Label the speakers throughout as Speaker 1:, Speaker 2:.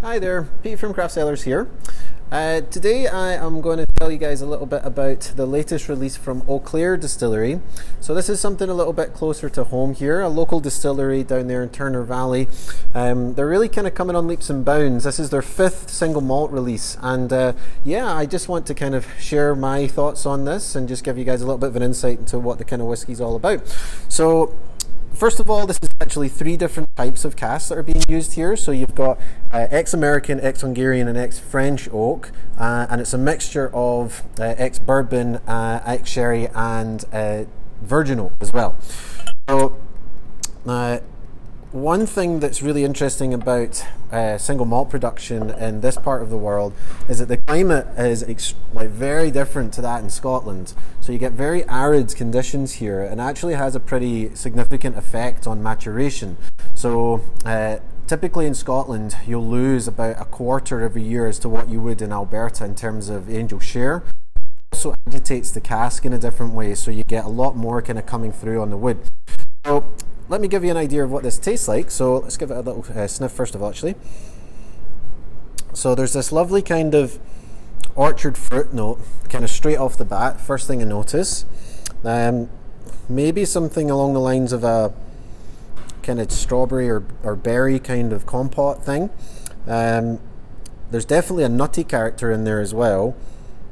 Speaker 1: Hi there, Pete from Craft Cellars here. Today I am going to tell you guys a little bit about the latest release from Eau Claire distillery. So this is something a little bit closer to home here, a local distillery down there in Turner Valley. They're really kind of coming on leaps and bounds. This is their 5th single malt release, and yeah, I just want to kind of share my thoughts on this and just give you guys a little bit of an insight into what the kind of whiskey is all about. So first of all, this is actually 3 different types of casks that are being used here. So you've got ex-American, ex-Hungarian and ex-French oak, and it's a mixture of ex-bourbon, ex-sherry and virgin oak as well. So one thing that's really interesting about single malt production in this part of the world is that the climate is very different to that in Scotland. So you get very arid conditions here, and actually has a pretty significant effect on maturation. So typically in Scotland you'll lose about 1/4 every year as to what you would in Alberta in terms of angel share. It also agitates the cask in a different way, so you get a lot more kind of coming through on the wood. So let me give you an idea of what this tastes like. So let's give it a little sniff first of all, actually. So there's this lovely kind of orchard fruit note, kind of straight off the bat, first thing I notice. Maybe something along the lines of a kind of strawberry or berry kind of compote thing. There's definitely a nutty character in there as well,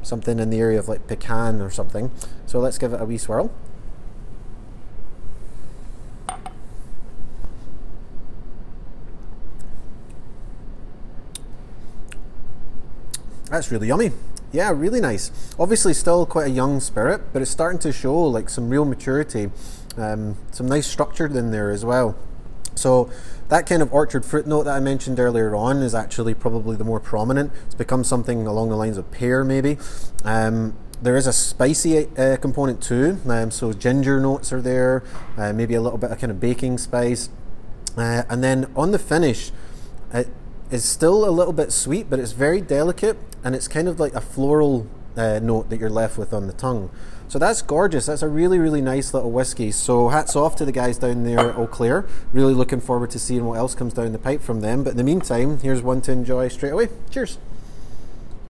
Speaker 1: something in the area of like pecan or something. So let's give it a wee swirl. That's really yummy. Yeah, really nice. Obviously still quite a young spirit, but it's starting to show like some real maturity, some nice structure in there as well. So that kind of orchard fruit note that I mentioned earlier on is actually probably the more prominent. It's become something along the lines of pear maybe. There is a spicy component too, so ginger notes are there, maybe a little bit of kind of baking spice. And then on the finish, it is still a little bit sweet, but it's very delicate, and it's kind of like a floral note that you're left with on the tongue. So that's gorgeous. That's a really, really nice little whiskey. So hats off to the guys down there at Eau Claire. Really looking forward to seeing what else comes down the pipe from them. But in the meantime, here's one to enjoy straight away. Cheers.